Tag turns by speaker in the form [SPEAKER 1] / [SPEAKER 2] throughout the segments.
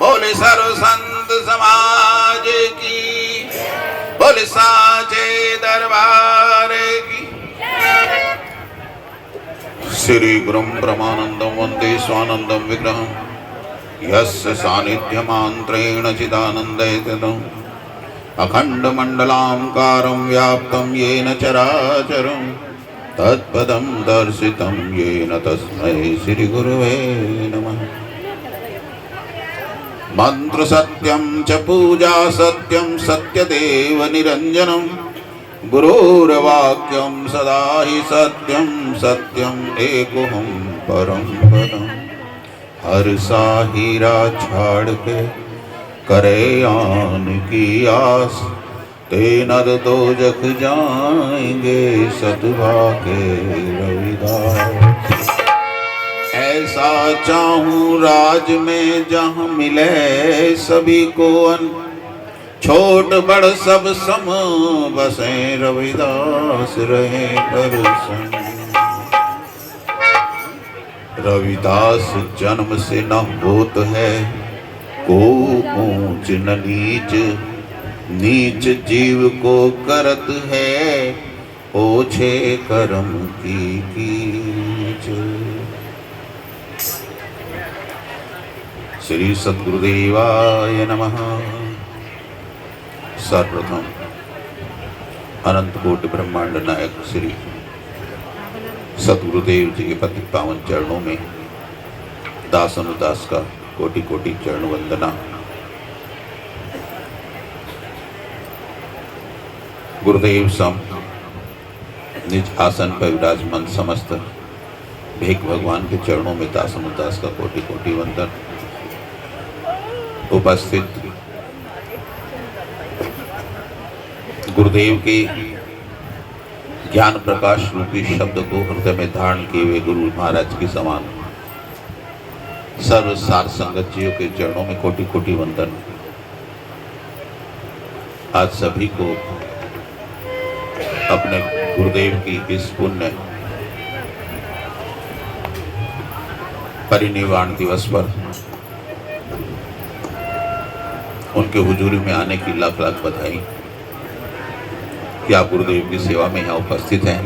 [SPEAKER 1] बोले सर्व संत समाज की, बोले साचे दरबार की। श्री गुरुं ब्रह्मानंदं वंदे स्वानंदं विग्रहं यस्य सानिध्यमान्त्रेण चिदानंदयतनं अखंडमंडलाकारं व्याप्तं येन चराचरं तत्पदं दर्शितं येन तस्मै श्री गुरुवे नमः। मंत्र सत्यं च पूजा सत्यं सत्यदेव निरंजनं गुरुर्वाक्यं सदा हि सत्यं सत्यं एकोहं परं पदं। हर साहिरा छाड़ के करे आन की आस, ते नर दो जख जाएंगे सतभागे रविदास। ऐसा चाहूं राज में जहाँ मिले सभी को अन, छोट बड़ सब सम बसे रविदास रहे दर्शन। रविदास जन्म से न होत है को ऊंच न नीच, नीच जीव को करत है ओछे कर्म की कीच। श्री सद्गुरुदेवाय नमः। सर्वप्रथम अनंत कोटि ब्रह्मांड नायक श्री सद्गुरुदेव जी के पति पावन चरणों में दास अनुदास का कोटि कोटि चरण वंदना। गुरुदेव सम निज आसन पर विराजमान समस्त भेक भगवान के चरणों में दास अनुदास का कोटि कोटि वंदन। उपस्थित गुरुदेव के ज्ञान प्रकाश रूपी शब्द को हृदय में धारण किए हुए गुरु महाराज के समान सर्व सार संगत जियों के चरणों में कोटि कोटि वंदन। आज सभी को अपने गुरुदेव की इस पुण्य परिनिर्वाण दिवस पर उनके हुजूरी में आने की लाख लाख बधाई कि आप गुरुदेव की सेवा में यहाँ उपस्थित हैं।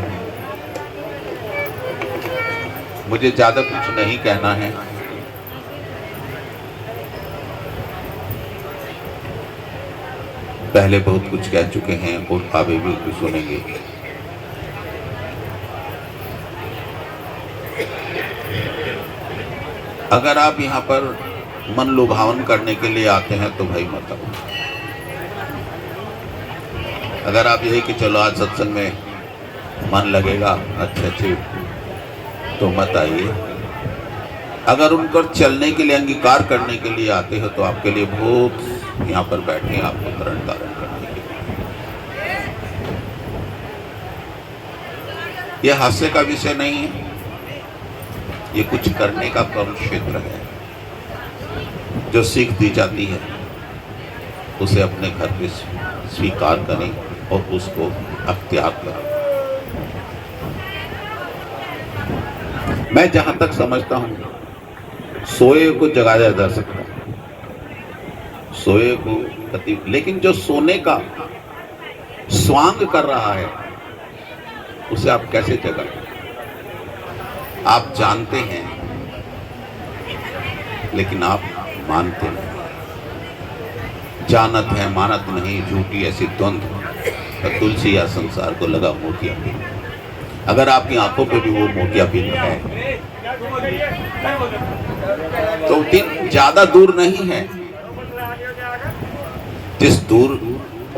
[SPEAKER 1] मुझे ज्यादा कुछ नहीं कहना है। पहले बहुत कुछ कह चुके हैं और आगे भी कुछ सुनेंगे। अगर आप यहाँ पर मन लुभावन करने के लिए आते हैं तो भाई मत आओ। अगर आप यही कि चलो आज सत्संग में मन लगेगा अच्छे तो मत आइए। अगर उनको चलने के लिए अंगीकार करने के लिए आते हो तो आपके लिए बहुत यहाँ पर बैठे हैं आपको तरण तारण करने के लिए। यह हास्य का विषय नहीं है, ये कुछ करने का कर्म क्षेत्र है। जो सीख दी जाती है उसे अपने घर पे स्वीकार करें और उसको अख्तियार करें। मैं जहां तक समझता हूं सोए को जगाया जा सकता है, सोए को गति, लेकिन जो सोने का स्वांग कर रहा है उसे आप कैसे जगाएं? आप जानते हैं लेकिन आप मानते नहीं। जानत है मानत नहीं, झूठी ऐसी द्वंद्व तुलसी या संसार को लगा मोतिया। अगर आपकी आंखों पे भी वो मोतिया बिंद है तो दिन ज्यादा दूर नहीं है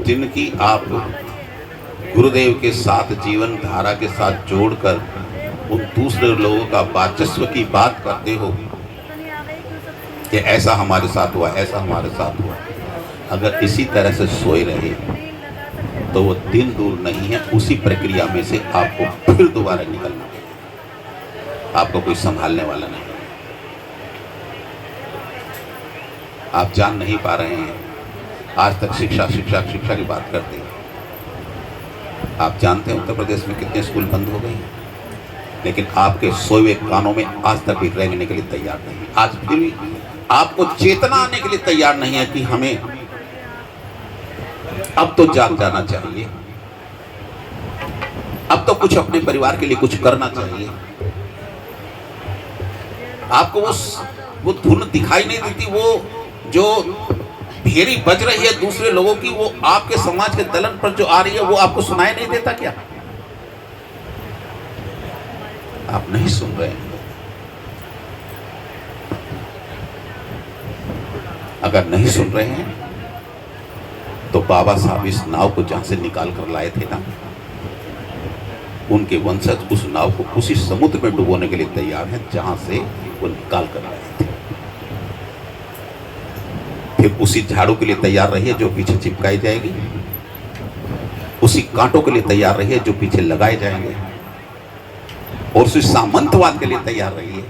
[SPEAKER 1] दिन की आप गुरुदेव के साथ जीवन धारा के साथ जोड़कर उन दूसरे लोगों का वर्चस्व की बात करते हो कि ऐसा हमारे साथ हुआ, ऐसा हमारे साथ हुआ। अगर इसी तरह से सोए रहे तो वो दिन दूर नहीं है। उसी प्रक्रिया में से आपको फिर दोबारा निकलना है। आपको कोई संभालने वाला नहीं। आप जान नहीं पा रहे हैं। आज तक शिक्षा शिक्षा शिक्षा की बात करते हैं। आप जानते हैं उत्तर प्रदेश में कितने स्कूल बंद हो गए हैं, लेकिन आपके सोए कानों में आज तक भी रेंगने के लिए तैयार नहीं। आज फिर भी आपको चेतना आने के लिए तैयार नहीं है कि हमें अब तो जाग जाना चाहिए, अब तो कुछ अपने परिवार के लिए कुछ करना चाहिए। आपको वो धुन दिखाई नहीं देती, वो जो भेरी बज रही है दूसरे लोगों की, वो आपके समाज के दलन पर जो आ रही है, वो आपको सुनाई नहीं देता क्या? आप नहीं सुन रहे हैं। अगर नहीं सुन रहे हैं तो बाबा साहब इस नाव को जहां से निकाल कर लाए थे ना, उनके वंशज उस नाव को उसी समुद्र में डुबोने के लिए तैयार हैं जहां से वो निकाल कर लाए थे। फिर उसी झाड़ू के लिए तैयार रहिए जो पीछे चिपकाई जाएगी, उसी कांटों के लिए तैयार रहिए जो पीछे लगाए जाएंगे, और उसी सामंतवाद के लिए तैयार रहिए।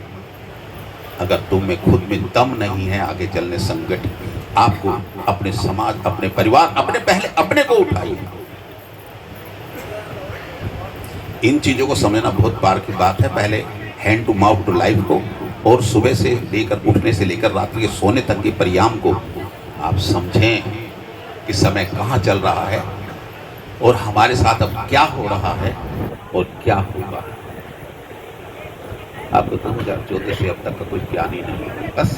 [SPEAKER 1] अगर तुम में खुद में दम नहीं है आगे चलने संगठित, आपको अपने समाज, अपने परिवार, पहले अपने को उठाइए। इन चीजों को समझना बहुत बार की बात है। पहले hand to mouth to life को, और सुबह से लेकर उठने से लेकर रात्रि के सोने तक के परियाम को आप समझें कि समय कहाँ चल रहा है और हमारे साथ अब क्या हो रहा है और क्या होगा। आपको 2014 से अब तक का कुछ ज्ञान ही नहीं है, बस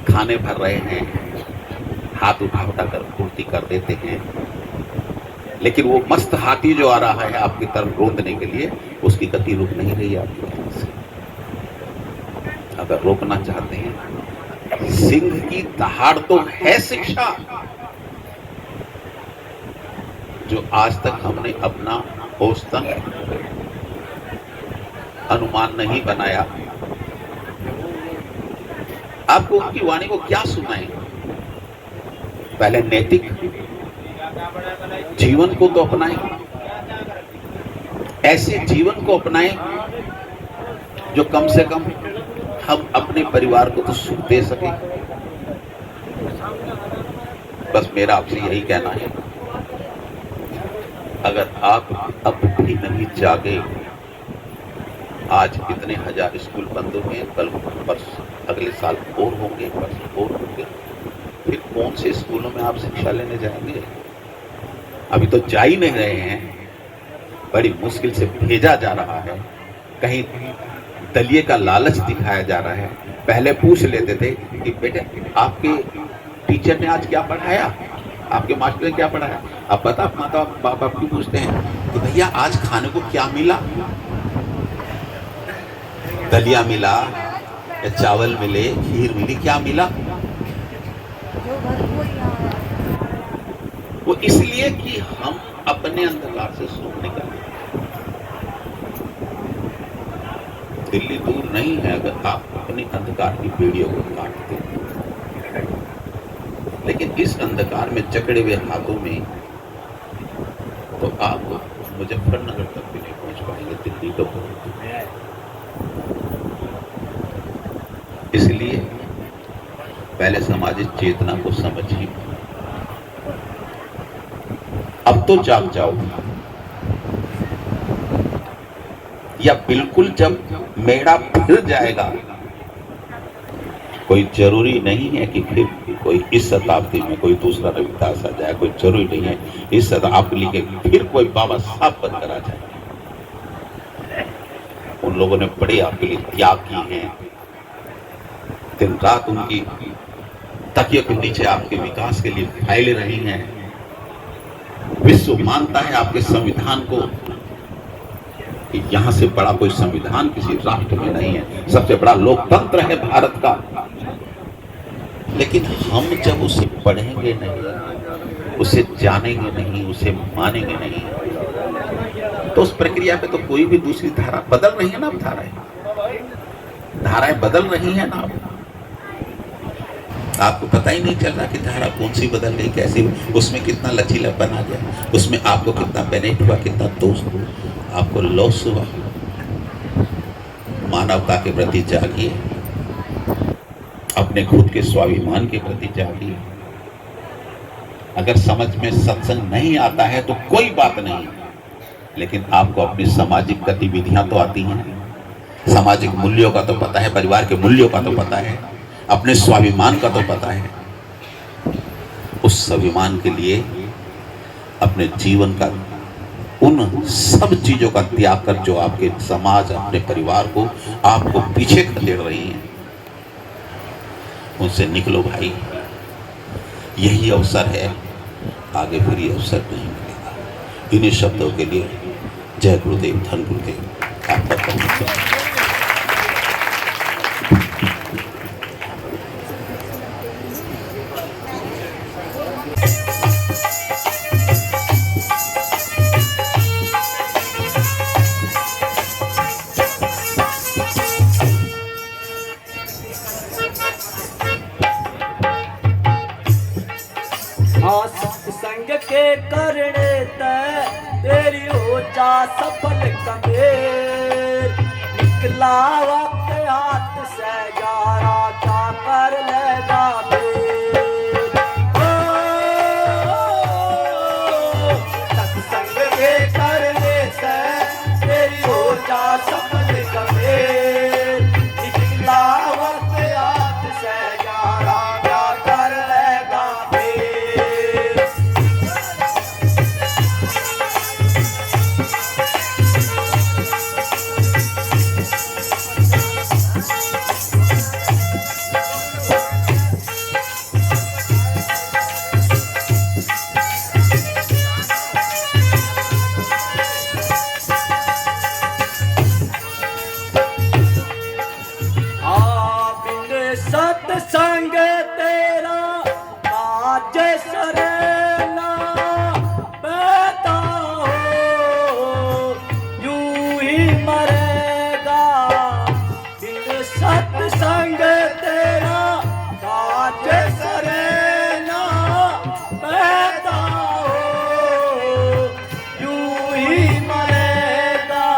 [SPEAKER 1] खाने भर रहे हैं, हाथ उठा उठा कर पूर्ति कर देते हैं। लेकिन वो मस्त हाथी जो आ रहा है आपकी तरफ रोकने के लिए, उसकी गति रुक नहीं रही है आपकी तरफ से। अगर रोकना चाहते हैं, सिंह की दहाड़ तो है शिक्षा, जो आज तक हमने अपना औसतन अनुमान नहीं बनाया। आपको उनकी वाणी को क्या सुनाएं? पहले नैतिक जीवन को तो अपनाएं, ऐसे जीवन को अपनाएं जो कम से कम हम अपने परिवार को तो सुख दे सके। बस मेरा आपसे यही कहना है, अगर आप अब भी नहीं जागे, आज इतने हजार स्कूल बंद हुए, कल परसों अगले साल और होंगे, परसों और होंगे, फिर कौन से स्कूलों में आप शिक्षा लेने जाएंगे? अभी तो जा ही नहीं रहे हैं, बड़ी मुश्किल से भेजा जा रहा है। कहीं दलिये का लालच दिखाया जा रहा है। पहले पूछ लेते थे कि बेटे आपके टीचर ने आज क्या पढ़ाया, आपके मास्टर ने क्या पढ़ाया। अब पता माता बाप क्यों पूछते हैं कि भैया आज खाने को क्या मिला, दलिया मिला या चावल मिले, खीर मिली, क्या मिला? वो इसलिए कि हम अपने अंधकार से सुख निकालें। दिल्ली दूर नहीं है अगर आप अपने अंधकार की बेड़ियों को काटते हैं, लेकिन इस अंधकार में जकड़े हुए हाथों में तो आप मुजफ्फरनगर तक भी नहीं पहुंच पाएंगे, दिल्ली तो बहुत दूर है। इसलिए पहले सामाजिक चेतना को समझिए। अब तो जाग जाओ, या बिल्कुल जब मेड़ा फिर जाएगा। कोई जरूरी नहीं है कि फिर कोई इस शताब्दी में कोई दूसरा रविदास आ जाए, कोई जरूरी नहीं है इस शताब्दी के फिर कोई बाबा साहब बनकर आ जाए। उन लोगों ने बड़े आपके लिए त्याग किए हैं, दिन रात उनकी तकिए के नीचे आपके विकास के लिए फैले रही हैं। विश्व मानता है आपके संविधान को कि यहां से बड़ा कोई संविधान किसी राष्ट्र में नहीं है, सबसे बड़ा लोकतंत्र है भारत का। लेकिन हम जब उसे पढ़ेंगे नहीं, उसे जानेंगे नहीं, उसे मानेंगे नहीं, तो उस प्रक्रिया पे तो कोई भी दूसरी धारा बदल रही है ना। अब धाराएं बदल रही है ना। आपको पता ही नहीं चल रहा कि धारा कौन सी बदल गई, कैसी, उसमें कितना लचीलापन आ गया, उसमें आपको कितना बेनिफिट हुआ, कितना दोष हुआ, आपको लॉस हुआ। मानवता के प्रति जागिए, अपने खुद के स्वाभिमान के प्रति जागिए। अगर समझ में सत्संग नहीं आता है तो कोई बात नहीं, लेकिन आपको अपनी सामाजिक गतिविधियां तो आती हैं, सामाजिक मूल्यों का तो पता है, परिवार के मूल्यों का तो पता है, अपने स्वाभिमान का तो पता है, उस स्वाभिमान के लिए अपने जीवन का उन सब चीजों का त्याग कर जो आपके समाज, अपने परिवार को, आपको पीछे खदेड़ रही हैं, उनसे निकलो भाई। यही अवसर है, आगे फिर ये अवसर नहीं मिलेगा। इन्हीं शब्दों के लिए जय गुरुदेव, धन गुरुदेव। आपका
[SPEAKER 2] संग के करने तेरी हो जा सफल कबीर। निकला वक्त हाथ से यारा क्या कर लेगा सत्संग के करने से तेरी हो जा सफल कबीर। निकला वक्त हाथ से यारा क्या कर लेगा सत्संग तेरा आज सरना पैदा हो यूं ही मरेगा। बिन सत्संग तेरा आज सरना पैदा हो यूं ही मरेगा।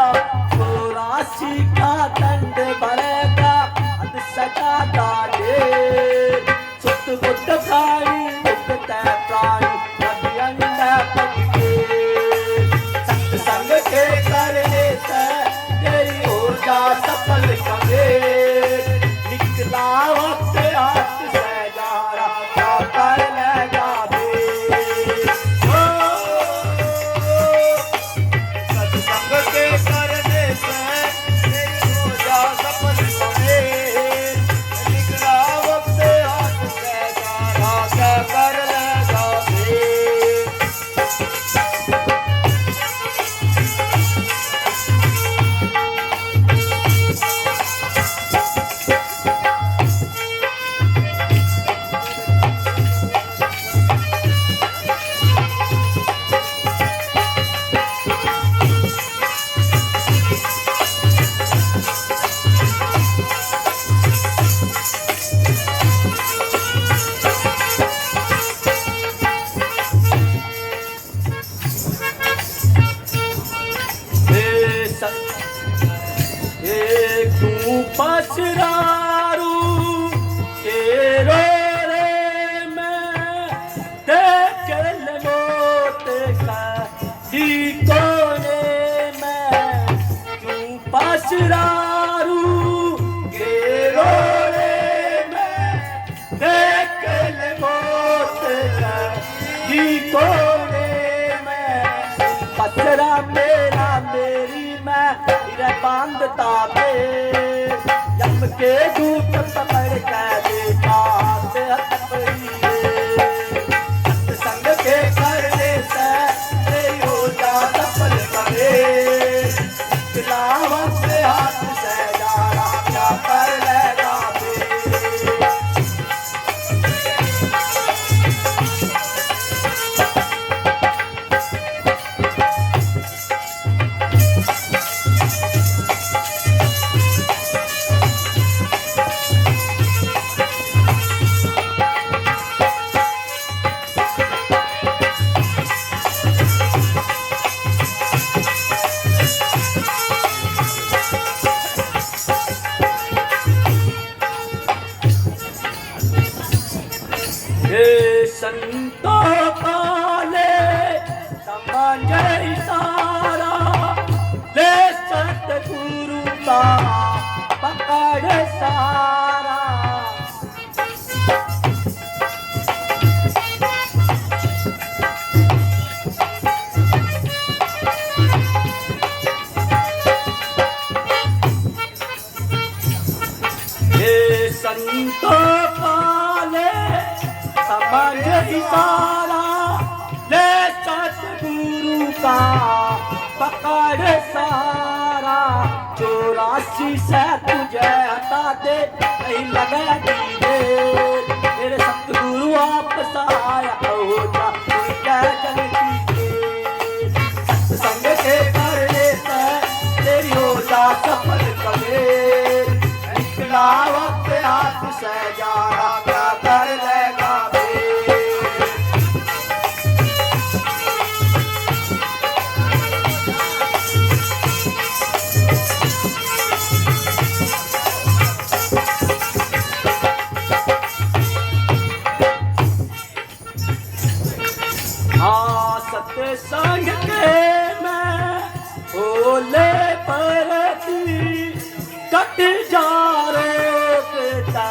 [SPEAKER 2] 84 का दंड भरेगा, सजा डाले सुत बुद्ध प्राणी मुक्त प्राणी सत्संग के करने से तेरी ऊर्जा सफल कबीर। निकला वक्त हाथ से यारा क्या कर लेगा सत्संग के करने से तेरी ऊर्जा सफल कबीर। कर लेगा पसरारू के रो रे मैं देख लोट का ही कोने में क्यों पसरारू के रो रे मैं देख लोट का ही कोने में। पसरा मेरा मेरी मैं बांधता के धूप पकड़ के देखा सत्संग के करने से तेरी हो जा सफल कबीर। खिलावत से हाथ से यारा क्या कर लेगा संतों काले समझ सारा ले सतगुरु का पकड़ सारा। इशारा ले सतगुरु का पकड़ सारा 84 से तुझे हटा दे नहीं लगेगी रे तेरे सतगुरु आप सहाय हो जा जय जगती के सत्संग के करने से तेरी हो जा सफल कबे निकला वक्त हाथ से जा रहा क्या कर लेगा बे सत्संग के मैं ओले परती कट जा रोकता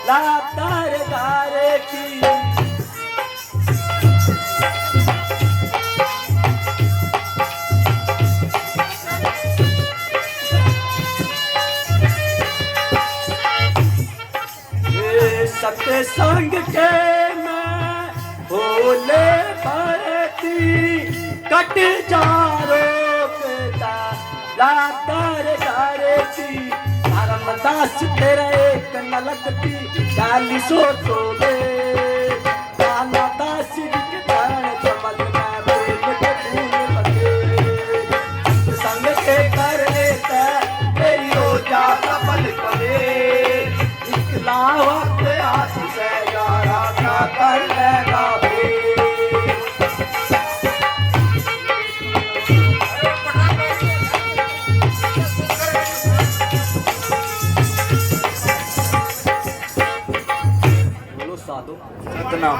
[SPEAKER 2] लातर गारे की सत्संग के मैं ओले कट जा रोकता लातर गारेती धर्मदास तेरा एक न लगती 40 सोले दास के धरण कमल में बोल के फूल लगे संग के करने से तेरी हो जा सफल करे निकला वक्त हाथ से जा रहा क्या कर लेगा साधु सतनाम।